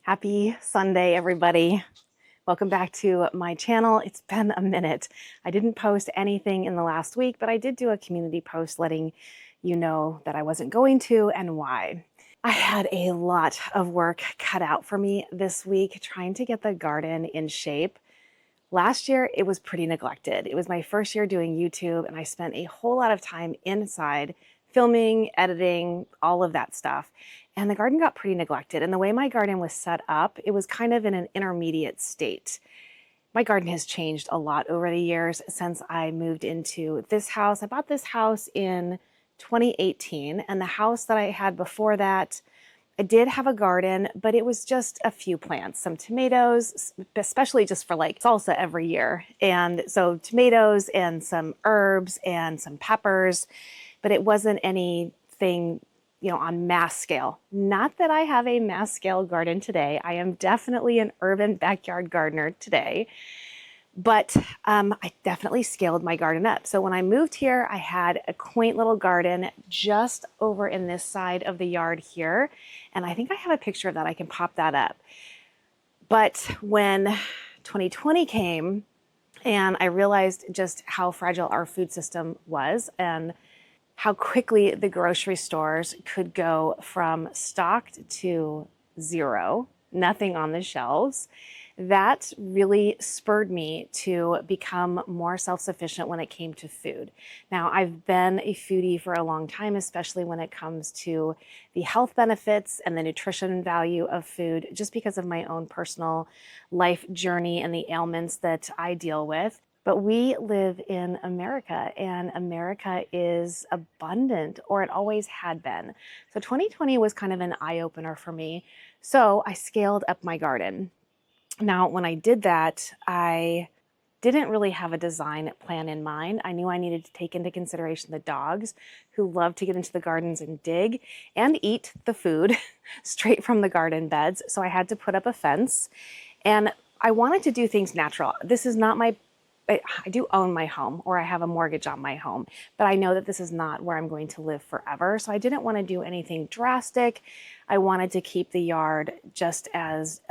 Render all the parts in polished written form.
Happy Sunday, everybody. Welcome back to my channel. It's been a minute. I didn't post anything in the last week, but I did do a community post letting you know that I wasn't going to and why. I had a lot of work cut out for me this week trying to get the garden in shape. Last year, it was pretty neglected. It was my first year doing YouTube, and I spent a whole lot of time inside filming, editing, all of that stuff. And the garden got pretty neglected. And the way my garden was set up, it was kind of in an intermediate state. My garden has changed a lot over the years since I moved into this house. I bought this house in 2018, and the house that I had before that, I did have a garden, but it was just a few plants, some tomatoes, especially just for like salsa every year. And so tomatoes and some herbs and some peppers, but it wasn't anything, on mass scale. Not that I have a mass scale garden today. I am definitely an urban backyard gardener today. But I definitely scaled my garden up. So when I moved here, I had a quaint little garden just over in this side of the yard here. And I think I have a picture of that. I can pop that up. But when 2020 came and I realized just how fragile our food system was and how quickly the grocery stores could go from stocked to zero, nothing on the shelves, that really spurred me to become more self-sufficient when it came to food. Now, I've been a foodie for a long time, especially when it comes to the health benefits and the nutrition value of food, just because of my own personal life journey and the ailments that I deal with. But we live in America, and America is abundant, or it always had been. So 2020 was kind of an eye-opener for me. So I scaled up my garden. Now, when I did that, I didn't really have a design plan in mind. I knew I needed to take into consideration the dogs who love to get into the gardens and dig and eat the food straight from the garden beds. So I had to put up a fence, and I wanted to do things natural. This is not I do own my home, or I have a mortgage on my home, but I know that this is not where I'm going to live forever. So I didn't want to do anything drastic. I wanted to keep the yard just as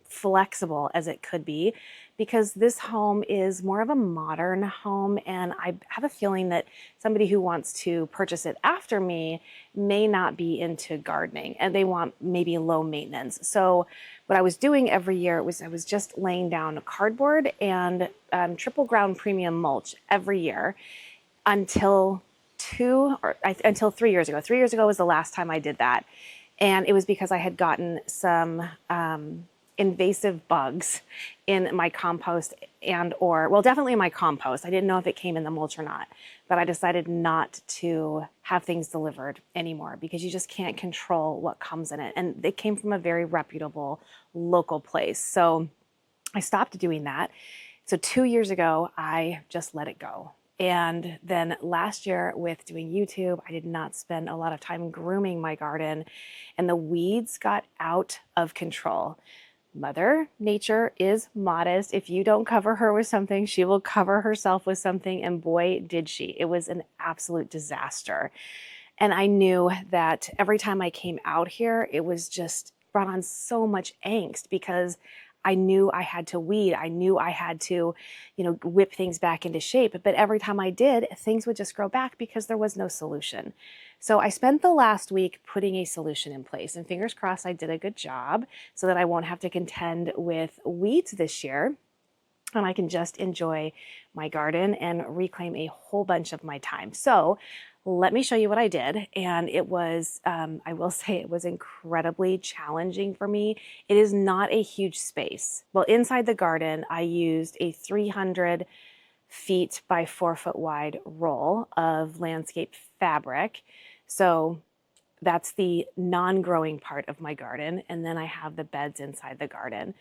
flexible as it could be, because this home is more of a modern home, and I have a feeling that somebody who wants to purchase it after me may not be into gardening and they want maybe low maintenance. So what I was doing every year was I was just laying down cardboard and triple ground premium mulch every year until 3 years ago. 3 years ago was the last time I did that. And it was because I had gotten some invasive bugs in my compost definitely in my compost. I didn't know if it came in the mulch or not, but I decided not to have things delivered anymore because you just can't control what comes in it. And it came from a very reputable local place. So I stopped doing that. So 2 years ago, I just let it go. And then last year with doing YouTube, I did not spend a lot of time grooming my garden, and the weeds got out of control. Mother Nature is modest. If you don't cover her with something, she will cover herself with something. And boy, did she. It was an absolute disaster. And I knew that every time I came out here, it was just brought on so much angst because I knew I had to weed. I knew I had to, whip things back into shape. But every time I did, things would just grow back because there was no solution. So I spent the last week putting a solution in place, and fingers crossed I did a good job so that I won't have to contend with weeds this year. And I can just enjoy my garden and reclaim a whole bunch of my time. So let me show you what I did. And it was, I will say it was incredibly challenging for me. It is not a huge space. Well, inside the garden, I used a 300 feet by 4 foot wide roll of landscape fabric. So that's the non-growing part of my garden. And then I have the beds inside the garden.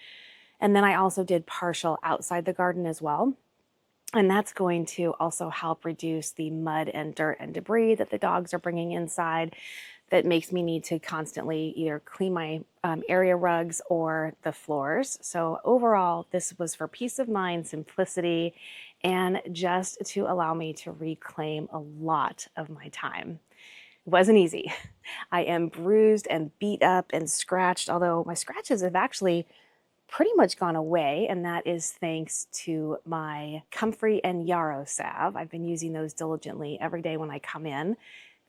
And then I also did partial outside the garden as well. And that's going to also help reduce the mud and dirt and debris that the dogs are bringing inside that makes me need to constantly either clean my area rugs or the floors. So overall, this was for peace of mind, simplicity, and just to allow me to reclaim a lot of my time. wasn't easy. I am bruised and beat up and scratched, although my scratches have actually pretty much gone away, and that is thanks to my comfrey and yarrow salve. I've been using those diligently every day when I come in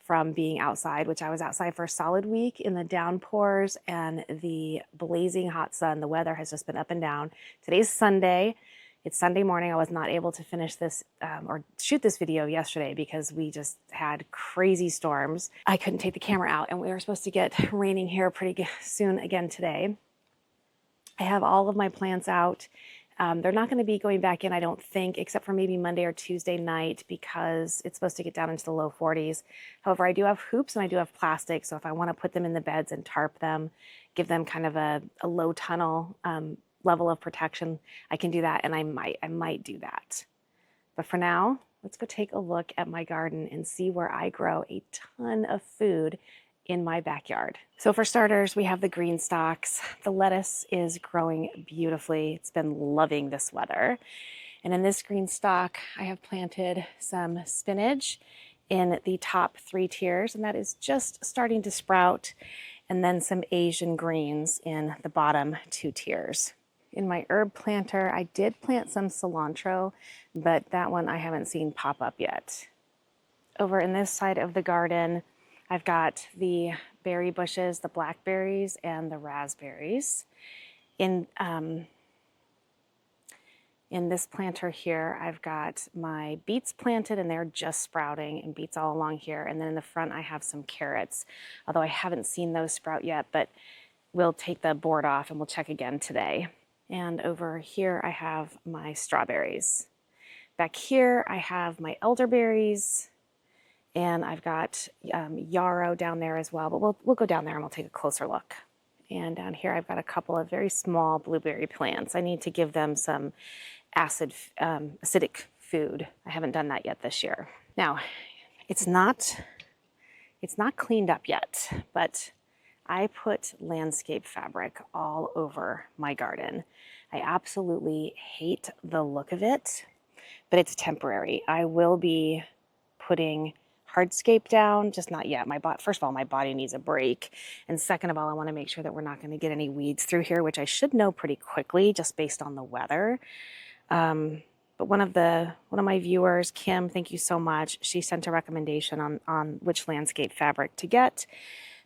from being outside, which I was outside for a solid week in the downpours and the blazing hot sun. The weather has just been up and down. Today's Sunday. It's Sunday morning. I was not able to finish this or shoot this video yesterday because we just had crazy storms. I couldn't take the camera out, and we were supposed to get raining here pretty soon again today. I have all of my plants out. They're not going to be going back in, I don't think, except for maybe Monday or Tuesday night because it's supposed to get down into the low 40s. However, I do have hoops and I do have plastic, so if I want to put them in the beds and tarp them, give them kind of a low tunnel level of protection, I can do that, and I might do that. But for now, let's go take a look at my garden and see where I grow a ton of food in my backyard. So for starters, we have the green stalks. The lettuce is growing beautifully. It's been loving this weather. And in this green stalk, I have planted some spinach in the top 3 tiers, and that is just starting to sprout, and then some Asian greens in the bottom 2 tiers. In my herb planter, I did plant some cilantro, but that one I haven't seen pop up yet. Over in this side of the garden, I've got the berry bushes, the blackberries and the raspberries. In this planter here, I've got my beets planted, and they're just sprouting, and beets all along here. And then in the front, I have some carrots, although I haven't seen those sprout yet, but we'll take the board off and we'll check again today. And over here, I have my strawberries. Back here, I have my elderberries, and I've got yarrow down there as well, but we'll go down there and we'll take a closer look. And down here, I've got a couple of very small blueberry plants. I need to give them some acidic food. I haven't done that yet this year. Now, it's not cleaned up yet, but I put landscape fabric all over my garden. I absolutely hate the look of it, but it's temporary. I will be putting hardscape down, just not yet. First of all, my body needs a break. And second of all, I want to make sure that we're not going to get any weeds through here, which I should know pretty quickly just based on the weather. But one of my viewers, Kim, thank you so much. She sent a recommendation on which landscape fabric to get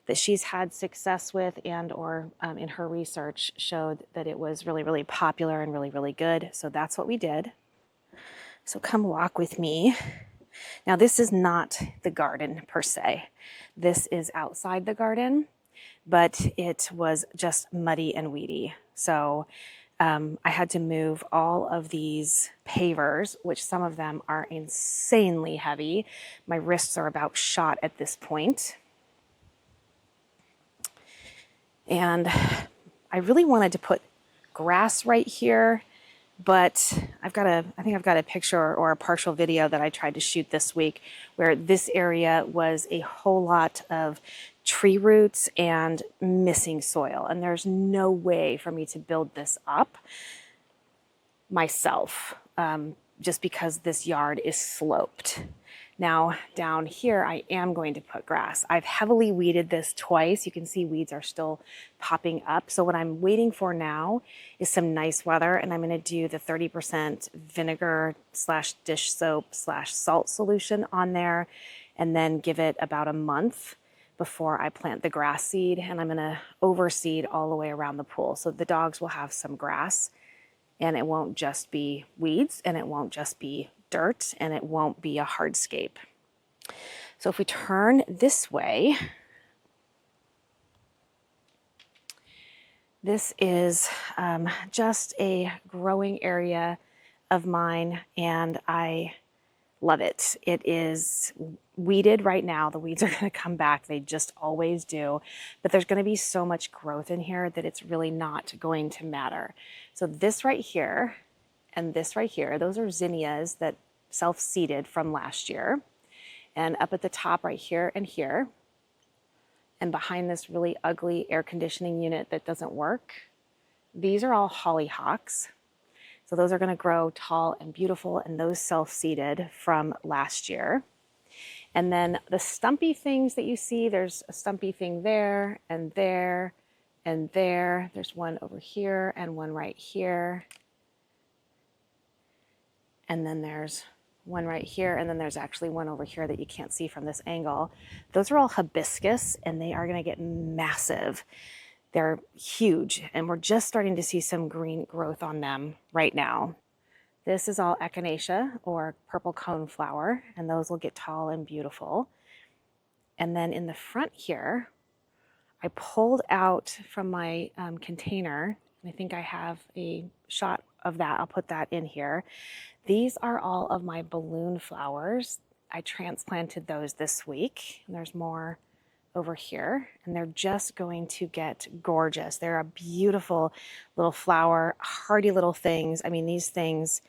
that she's had success with, and or in her research showed that it was really, really popular and really, really good. So that's what we did. So come walk with me. Now, this is not the garden per se. This is outside the garden, but it was just muddy and weedy. So I had to move all of these pavers, which some of them are insanely heavy. My wrists are about shot at this point. And I really wanted to put grass right here, but I think I've got a picture or a partial video that I tried to shoot this week where this area was a whole lot of tree roots and missing soil. And there's no way for me to build this up myself, just because this yard is sloped. Now down here, I am going to put grass. I've heavily weeded this twice. You can see weeds are still popping up. So what I'm waiting for now is some nice weather, and I'm gonna do the 30% vinegar / dish soap / salt solution on there, and then give it about a month before I plant the grass seed. And I'm gonna overseed all the way around the pool. So the dogs will have some grass, and it won't just be weeds, and it won't just be dirt, and it won't be a hardscape. So if we turn this way, this is just a growing area of mine, and I love it. It is weeded right now. The weeds are going to come back. They just always do. But there's going to be so much growth in here that it's really not going to matter. So this right here and this right here, those are zinnias that self-seeded from last year. And up at the top right here and here, and behind this really ugly air conditioning unit that doesn't work, these are all hollyhocks. So those are going to grow tall and beautiful, and those self-seeded from last year. And then the stumpy things that you see, there's a stumpy thing there and there and there. There's one over here and one right here. And then there's one right here, and then there's actually one over here that you can't see from this angle. Those are all hibiscus, and they are gonna get massive. They're huge, and we're just starting to see some green growth on them right now. This is all echinacea, or purple coneflower, and those will get tall and beautiful. And then in the front here, I pulled out from my container, and I think I have a shot of that. I'll put that in here. These are all of my balloon flowers. I transplanted those this week, and there's more over here, and they're just going to get gorgeous. They're a beautiful little flower, hardy little things. I mean, these things,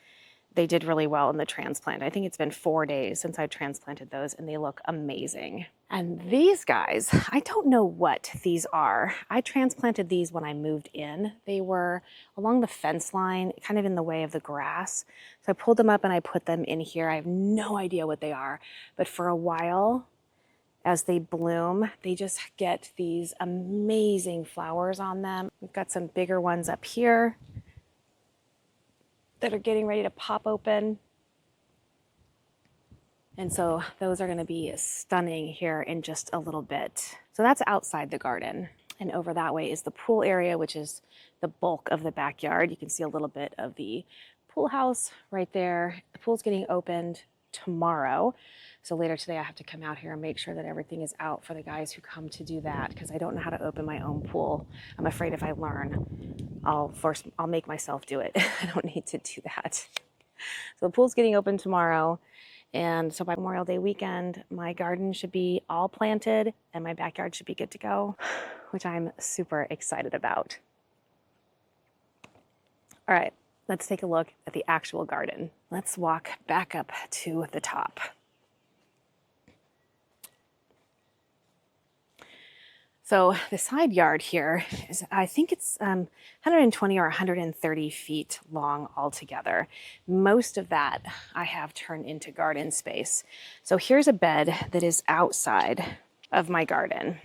they did really well in the transplant. I think it's been 4 days since I transplanted those, and they look amazing. And these guys, I don't know what these are. I transplanted these when I moved in. They were along the fence line, kind of in the way of the grass. So I pulled them up and I put them in here. I have no idea what they are, but for a while, as they bloom, they just get these amazing flowers on them. We've got some bigger ones up here that are getting ready to pop open. And so those are gonna be stunning here in just a little bit. So that's outside the garden. And over that way is the pool area, which is the bulk of the backyard. You can see a little bit of the pool house right there. The pool's getting opened tomorrow. So later today, I have to come out here and make sure that everything is out for the guys who come to do that, because I don't know how to open my own pool. I'm afraid if I learn, I'll make myself do it. I don't need to do that. So the pool's getting open tomorrow. And so by Memorial Day weekend, my garden should be all planted and my backyard should be good to go, which I'm super excited about. All right, let's take a look at the actual garden. Let's walk back up to the top. So the side yard here is, I think it's 120 or 130 feet long altogether. Most of that I have turned into garden space. So here's a bed that is outside of my garden.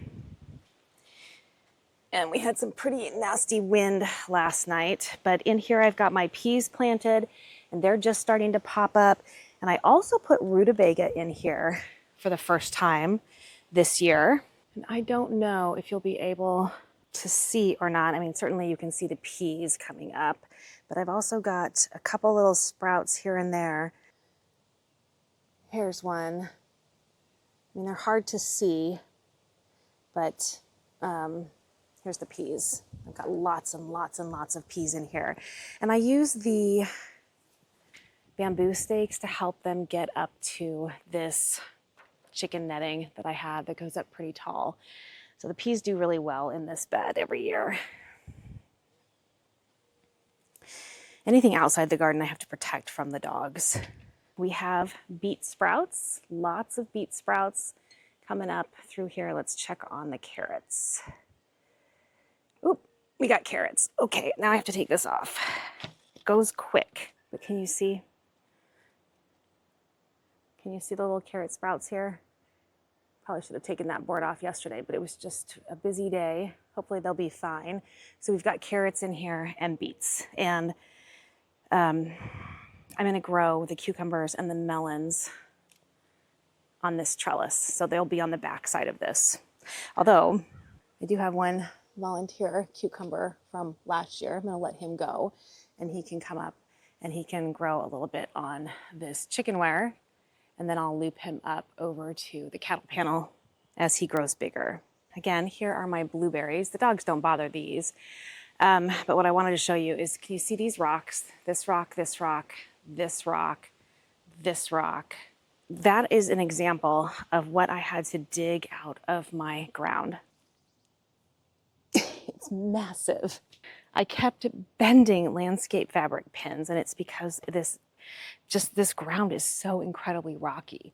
And we had some pretty nasty wind last night, but in here I've got my peas planted and they're just starting to pop up. And I also put rutabaga in here for the first time this year. And I don't know if you'll be able to see or not. I mean, certainly you can see the peas coming up, but I've also got a couple little sprouts here and there. Here's one. I mean, they're hard to see, but here's the peas. I've got lots and lots and lots of peas in here. And I use the bamboo stakes to help them get up to this chicken netting that I have that goes up pretty tall. So the peas do really well in this bed every year. Anything outside the garden I have to protect from the dogs. We have beet sprouts, lots of beet sprouts coming up through here. Let's check on the carrots. Oop, we got carrots. Okay, now I have to take this off. It goes quick, but can you see? Can you see the little carrot sprouts here? Probably should have taken that board off yesterday, but it was just a busy day. Hopefully they'll be fine. So we've got carrots in here and beets. And I'm gonna grow the cucumbers and the melons on this trellis. So they'll be on the back side of this. Although I do have one volunteer cucumber from last year. I'm gonna let him go and he can come up and he can grow a little bit on this chicken wire. And then I'll loop him up over to the cattle panel as he grows bigger. Again, here are my blueberries. The dogs don't bother these. But what I wanted to show you is, can you see these rocks? This rock, this rock, this rock, this rock. That is an example of what I had to dig out of my ground. It's massive. I kept bending landscape fabric pins, and it's because this ground is so incredibly rocky.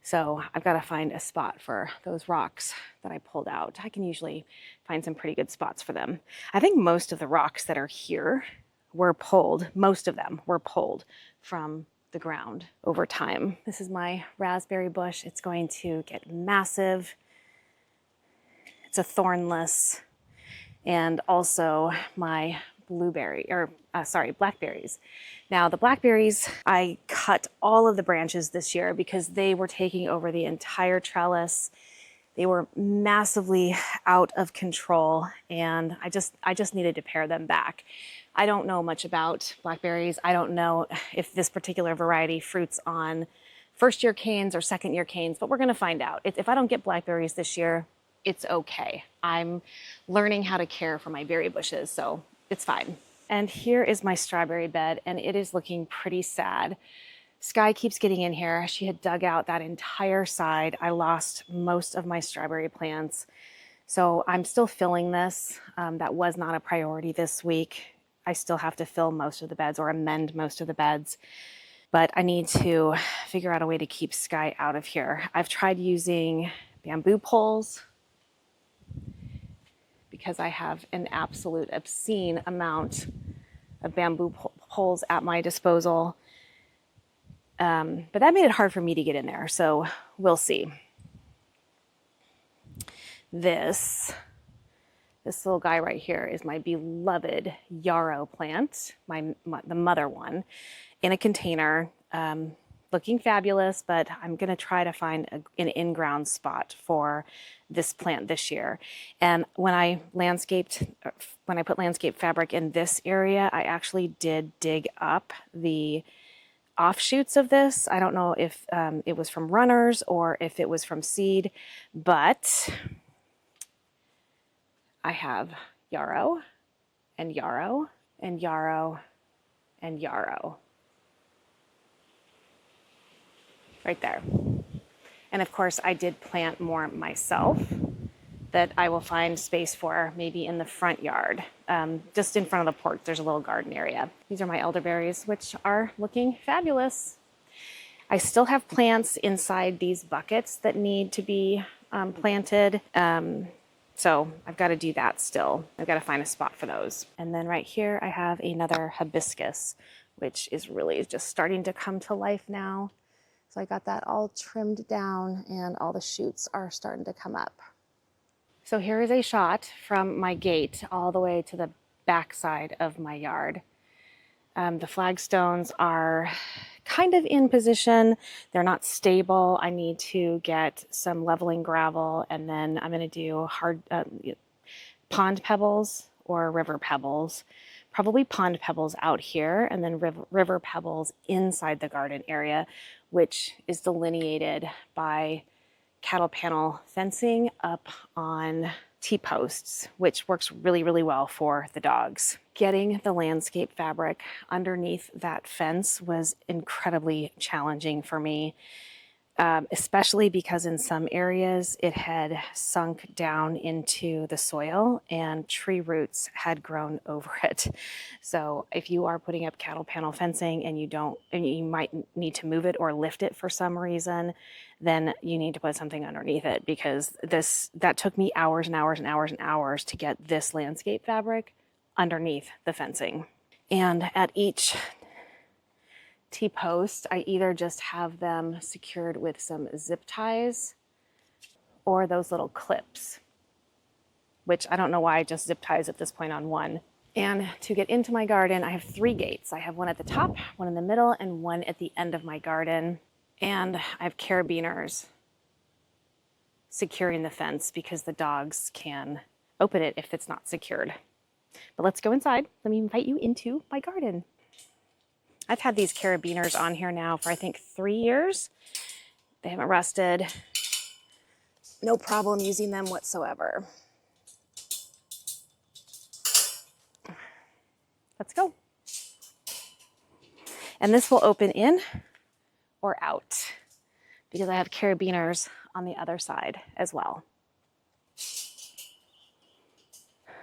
So I've got to find a spot for those rocks that I pulled out. I can usually find some pretty good spots for them. I think most of the rocks that are here were pulled, most of them were pulled from the ground over time. This is my raspberry bush. It's going to get massive. It's a thornless. And also my blackberries. Now the blackberries, I cut all of the branches this year because they were taking over the entire trellis. They were massively out of control, and I just needed to pare them back. I don't know much about blackberries. I don't know if this particular variety fruits on first-year canes or second-year canes, but we're gonna find out. If I don't get blackberries this year, it's okay. I'm learning how to care for my berry bushes, so it's fine. And here is my strawberry bed, and it is looking pretty sad. Sky keeps getting in here. She had dug out that entire side. I lost most of my strawberry plants. So I'm still filling this. That was not a priority this week. I still have to fill most of the beds or amend most of the beds. But I need to figure out a way to keep Sky out of here. I've tried using bamboo poles because I have an absolute obscene amount of bamboo poles at my disposal. But that made it hard for me to get in there, so we'll see. This little guy right here is my beloved yarrow plant, the mother one, in a container, looking fabulous, but I'm gonna try to find an in-ground spot for this plant this year. And when I put landscape fabric in this area, I actually did dig up the offshoots of this. I don't know if it was from runners or if it was from seed, but I have yarrow and yarrow and yarrow and yarrow right there. And of course I did plant more myself that I will find space for maybe in the front yard. Just in front of the porch, there's a little garden area. These are my elderberries, which are looking fabulous. I still have plants inside these buckets that need to be planted. So I've got to do that still. I've got to find a spot for those. And then right here, I have another hibiscus, which is really just starting to come to life now. So I got that all trimmed down and all the shoots are starting to come up. So here is a shot from my gate all the way to the back side of my yard. The flagstones are kind of in position. They're not stable. I need to get some leveling gravel, and then I'm going to do hard pond pebbles or river pebbles. Probably pond pebbles out here, and then river pebbles inside the garden area, which is delineated by cattle panel fencing up on T-posts, which works really, really well for the dogs. Getting the landscape fabric underneath that fence was incredibly challenging for me, especially because in some areas it had sunk down into the soil and tree roots had grown over it. So if you are putting up cattle panel fencing and you might need to move it or lift it for some reason, then you need to put something underneath it, because that took me hours and hours and hours and hours to get this landscape fabric underneath the fencing. And at each T-post, I either just have them secured with some zip ties or those little clips, which I don't know why I just zip ties at this point on one. And to get into my garden, I have 3 gates. I have one at the top, one in the middle, and one at the end of my garden. And I have carabiners securing the fence because the dogs can open it if it's not secured. But let's go inside. Let me invite you into my garden. I've had these carabiners on here now for I think 3 years. They haven't rusted. No problem using them whatsoever. Let's go. And this will open in or out because I have carabiners on the other side as well.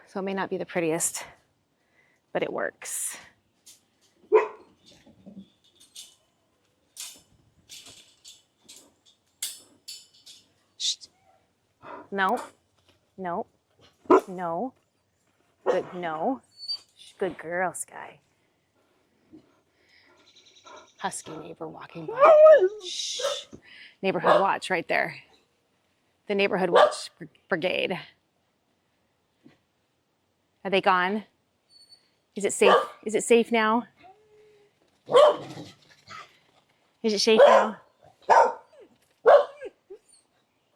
So it may not be the prettiest, but it works. Shh. No, no, no, good, no. Good girl, Sky. husky neighbor walking by. Shh. Neighborhood watch right there. The neighborhood watch brigade. Are they gone? Is it safe? Is it safe now? Is it safe now?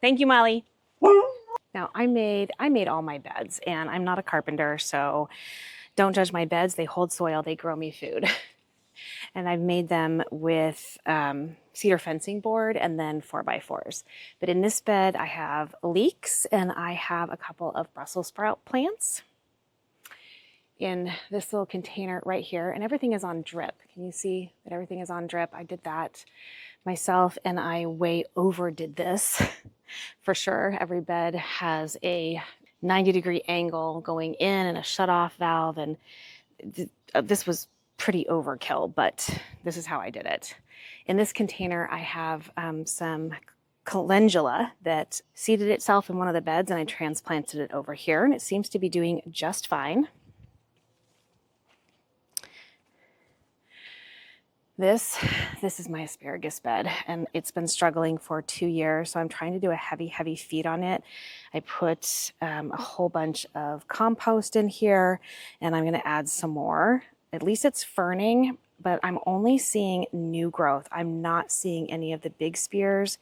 Thank you, Molly. Now I made all my beds, and I'm not a carpenter, so don't judge my beds. They hold soil, they grow me food. And I've made them with cedar fencing board and then 4x4s. But in this bed, I have leeks and I have a couple of Brussels sprout plants in this little container right here. And everything is on drip. Can you see that everything is on drip? I did that myself and I way overdid this for sure. Every bed has a 90-degree angle going in and a shutoff valve. And this was pretty overkill, but this is how I did it. In this container, I have some calendula that seeded itself in one of the beds and I transplanted it over here and it seems to be doing just fine. This is my asparagus bed and it's been struggling for 2 years. So I'm trying to do a heavy feed on it. I put a whole bunch of compost in here and I'm going to add some more. At least it's ferning, but I'm only seeing new growth. I'm not seeing any of the big spears.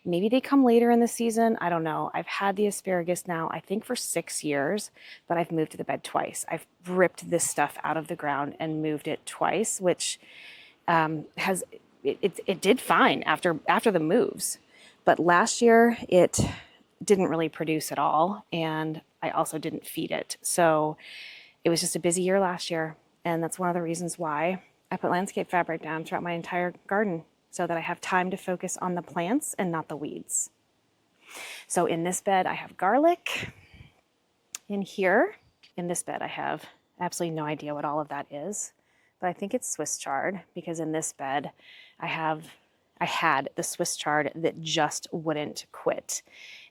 Maybe they come later in the season. I don't know. I've had the asparagus now, I think for 6 years, but I've moved the bed twice. I've ripped this stuff out of the ground and moved it twice, which it did fine after the moves. But last year it didn't really produce at all. And I also didn't feed it. So it was just a busy year last year. And that's one of the reasons why I put landscape fabric down throughout my entire garden so that I have time to focus on the plants and not the weeds. So in this bed, I have garlic. In here, in this bed, I have absolutely no idea what all of that is, but I think it's Swiss chard because in this bed, I had the Swiss chard that just wouldn't quit.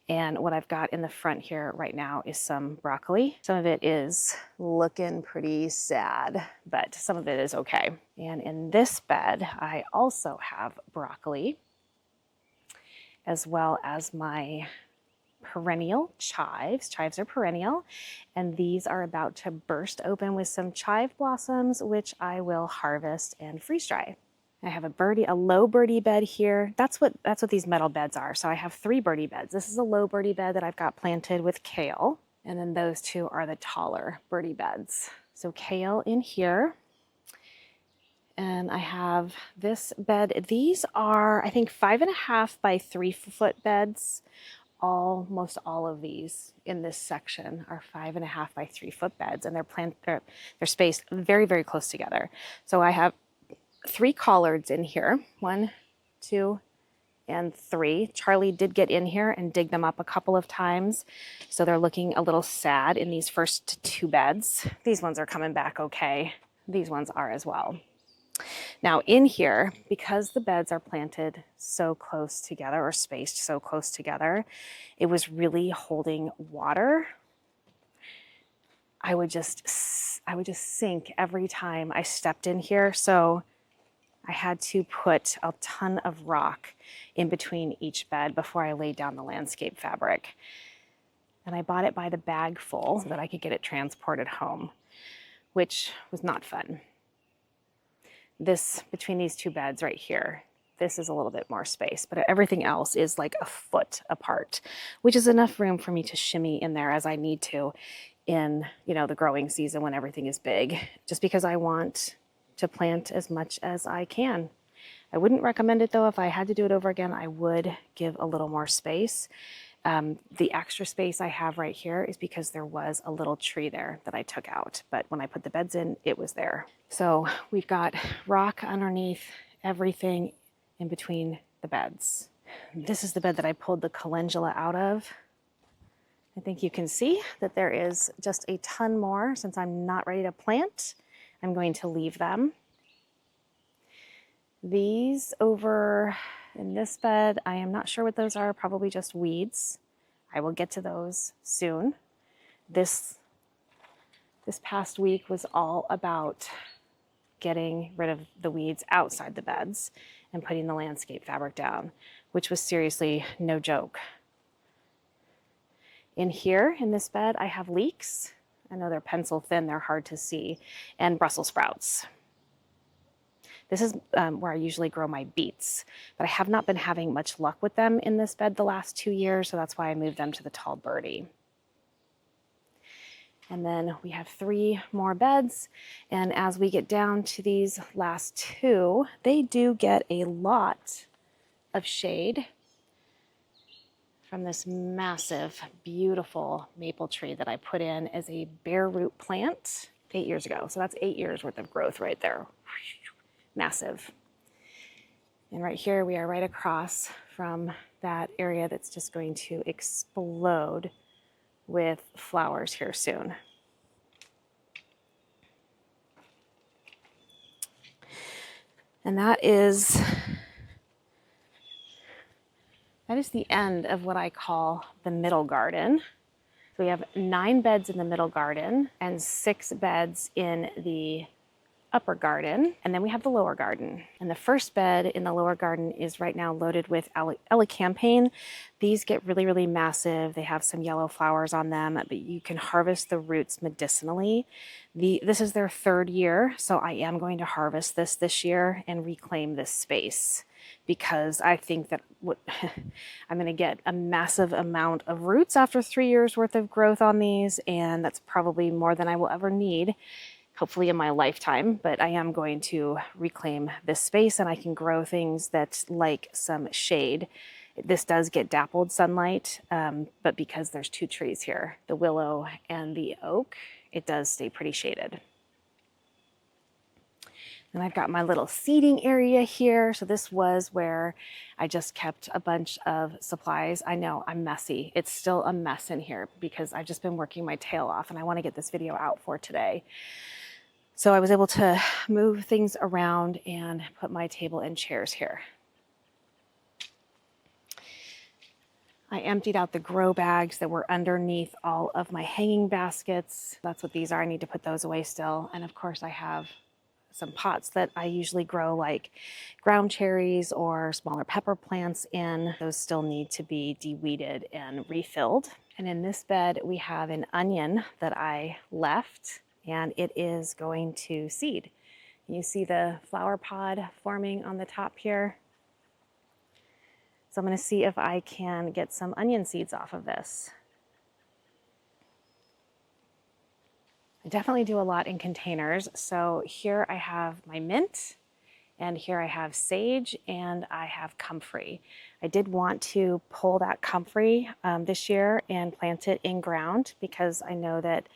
And what I've got in the front here right now is some broccoli. Some of it is looking pretty sad, but some of it is okay. And in this bed, I also have broccoli, as well as my perennial chives. Chives are perennial, and these are about to burst open with some chive blossoms, which I will harvest and freeze dry. I have a low birdie bed here. That's what these metal beds are. So I have 3 birdie beds. This is a low birdie bed that I've got planted with kale. And then those 2 are the taller birdie beds. So kale in here. And I have this bed. These are, I think, 5.5 by 3 foot beds. Almost all of these in this section are 5.5 by 3 foot beds. And they're spaced very, very close together. So I have 3 collards in here, 1, 2, and 3. Charlie did get in here and dig them up a couple of times. So they're looking a little sad in these first 2 beds. These ones are coming back okay. These ones are as well. Now in here, because the beds are planted so close together or spaced so close together, it was really holding water. I would just sink every time I stepped in here. So I had to put a ton of rock in between each bed before I laid down the landscape fabric. And I bought it by the bag full so that I could get it transported home, which was not fun. This, between these 2 beds right here, this is a little bit more space, but everything else is like a foot apart, which is enough room for me to shimmy in there as I need to in, the growing season when everything is big, just because I want to plant as much as I can. I wouldn't recommend it though. If I had to do it over again, I would give a little more space. The extra space I have right here is because there was a little tree there that I took out, but when I put the beds in, it was there. So we've got rock underneath everything in between the beds. This is the bed that I pulled the calendula out of. I think you can see that there is just a ton more. Since I'm not ready to plant, I'm going to leave them. These over in this bed, I am not sure what those are, probably just weeds. I will get to those soon. This past week was all about getting rid of the weeds outside the beds and putting the landscape fabric down, which was seriously no joke. In here, in this bed, I have leeks. I know they're pencil thin, they're hard to see, and Brussels sprouts. This is where I usually grow my beets, but I have not been having much luck with them in this bed the last 2 years, so that's why I moved them to the tall birdie. And then we have 3 more beds, and as we get down to these last 2, they do get a lot of shade from this massive, beautiful maple tree that I put in as a bare root plant 8 years ago. So that's 8 years worth of growth right there. Massive. And right here, we are right across from that area that's just going to explode with flowers here soon. And that is the end of what I call the middle garden. So we have 9 beds in the middle garden and 6 beds in the upper garden, and then we have the lower garden. And the first bed in the lower garden is right now loaded with elecampane. These get really, really massive. They have some yellow flowers on them, but you can harvest the roots medicinally. This is their 3rd year, so I am going to harvest this year and reclaim this space, because I think that I'm going to get a massive amount of roots after 3 years worth of growth on these, and that's probably more than I will ever need, hopefully in my lifetime. But I am going to reclaim this space, and I can grow things that like some shade. This does get dappled sunlight, but because there's 2 trees here, the willow and the oak, it does stay pretty shaded. And I've got my little seating area here. So this was where I just kept a bunch of supplies. I know I'm messy. It's still a mess in here because I've just been working my tail off, and I want to get this video out for today. So I was able to move things around and put my table and chairs here. I emptied out the grow bags that were underneath all of my hanging baskets. That's what these are. I need to put those away still. And of course I have some pots that I usually grow, like ground cherries or smaller pepper plants in. Those still need to be de-weeded and refilled. And in this bed, we have an onion that I left, and it is going to seed. You see the flower pod forming on the top here. So I'm going to see if I can get some onion seeds off of this. I definitely do a lot in containers. So here I have my mint, and here I have sage, and I have comfrey. I did want to pull that comfrey this year and plant it in ground, because I know that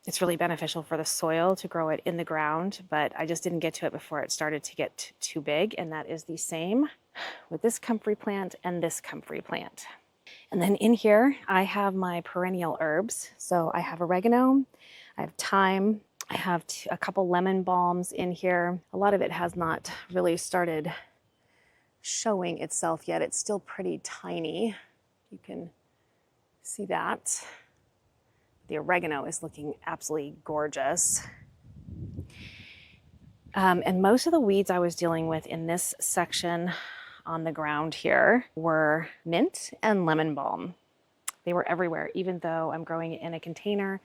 it's really beneficial for the soil to grow it in the ground, but I just didn't get to it before it started to get too big. And that is the same with this comfrey plant and this comfrey plant. And then in here, I have my perennial herbs. So I have oregano, I have thyme, I have a couple lemon balms in here. A lot of it has not really started showing itself yet. It's still pretty tiny. You can see that. The oregano is looking absolutely gorgeous. And most of the weeds I was dealing with in this section on the ground here were mint and lemon balm. They were everywhere. Even though I'm growing it in a container,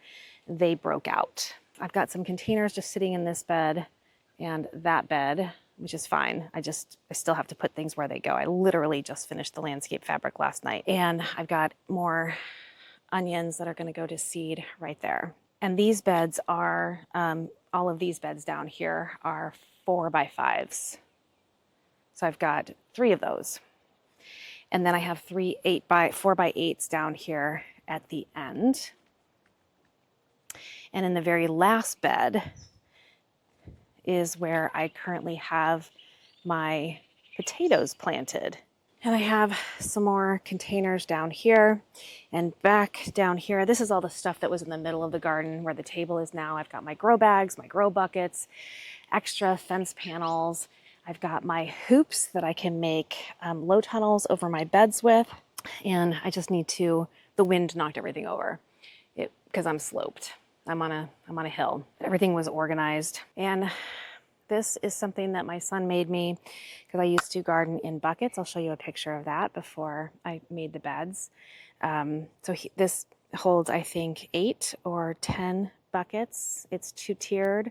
they broke out. I've got some containers just sitting in this bed and that bed, which is fine. I still have to put things where they go. I literally just finished the landscape fabric last night, and I've got more onions that are going to go to seed right there. And these beds are, all of these beds down here are 4x5s. So I've got 3 of those. And then I have 3 4x8s down here at the end. And in the very last bed is where I currently have my potatoes planted. And I have some more containers down here and back down here. This is all the stuff that was in the middle of the garden where the table is now. I've got my grow bags, my grow buckets, extra fence panels. I've got my hoops that I can make low tunnels over my beds with. And I just need to, the wind knocked everything over because I'm sloped. I'm on a hill. Everything was organized. And this is something that my son made me because I used to garden in buckets. I'll show you a picture of that before I made the beds. This holds, I think, 8 or 10 buckets. It's 2-tiered.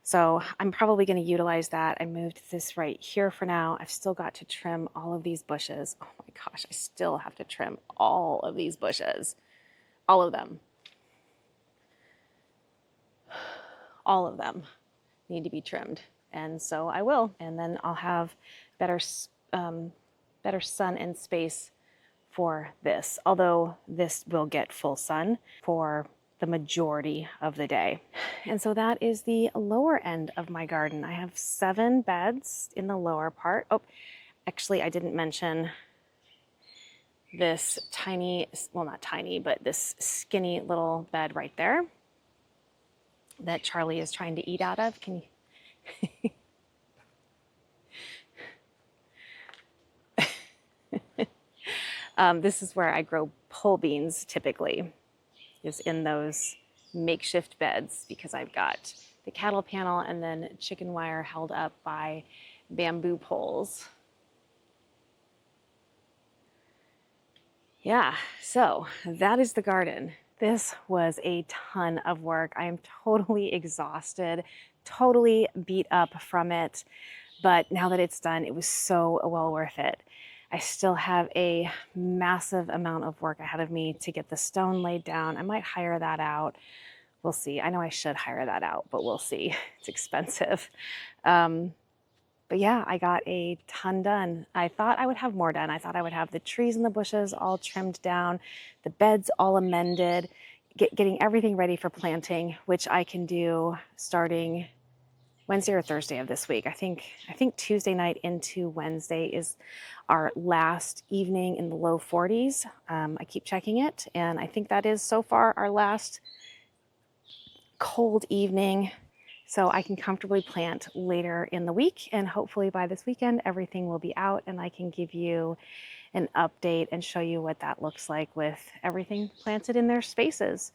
So I'm probably going to utilize that. I moved this right here for now. I've still got to trim all of these bushes. Oh my gosh, I still have to trim all of these bushes. All of them. All of them need to be trimmed. And so I will. And then I'll have better sun and space for this. Although this will get full sun for the majority of the day. And so that is the lower end of my garden. I have 7 beds in the lower part. Oh, actually I didn't mention this tiny, well not tiny, but this skinny little bed right there that Charlie is trying to eat out of. Can you? This is where I grow pole beans typically, is in those makeshift beds, because I've got the cattle panel and then chicken wire held up by bamboo poles. Yeah, so that is the garden. This was a ton of work. I am totally exhausted, totally beat up from it. But now that it's done, it was so well worth it. I still have a massive amount of work ahead of me to get the stone laid down. I might hire that out. We'll see. I know I should hire that out, but we'll see. It's expensive. But yeah, I got a ton done. I thought I would have more done. I thought I would have the trees and the bushes all trimmed down, the beds all amended, getting everything ready for planting, which I can do starting Wednesday or Thursday of this week. I think Tuesday night into Wednesday is our last evening in the low 40s. I keep checking it, and I think that is so far our last cold evening. So I can comfortably plant later in the week, and hopefully by this weekend everything will be out and I can give you an update and show you what that looks like with everything planted in their spaces.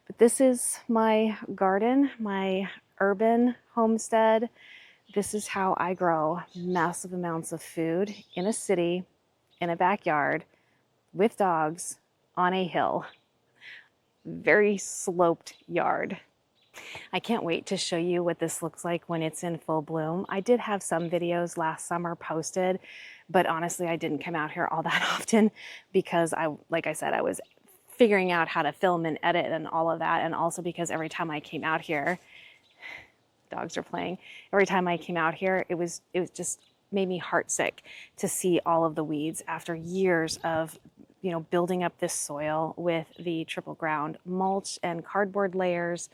But this is my garden, my urban homestead. This is how I grow massive amounts of food in a city, in a backyard, with dogs, on a hill. Very sloped yard. I can't wait to show you what this looks like when it's in full bloom. I did have some videos last summer posted, but honestly, I didn't come out here all that often because like I said, I was figuring out how to film and edit and all of that. And also because every time I came out here, dogs are playing. Every time I came out here, it was just made me heartsick to see all of the weeds after years of, you know, building up this soil with the triple ground mulch and cardboard layers.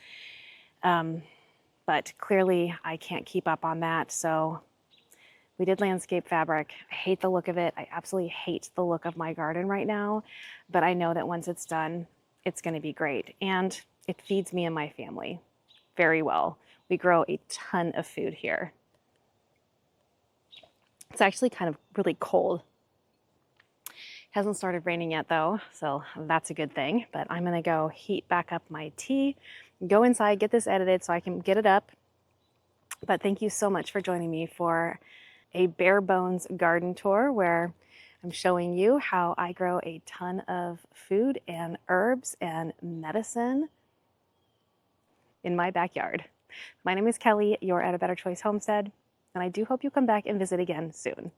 But clearly I can't keep up on that. So we did landscape fabric. I hate the look of it. I absolutely hate the look of my garden right now, but I know that once it's done, it's going to be great. And it feeds me and my family very well. We grow a ton of food here. It's actually kind of really cold. Hasn't started raining yet though, so that's a good thing. But I'm gonna go heat back up my tea, go inside, get this edited so I can get it up. But thank you so much for joining me for a bare bones garden tour where I'm showing you how I grow a ton of food and herbs and medicine in my backyard. My name is Kelly, you're at A Better Choice Homestead, and I do hope you come back and visit again soon.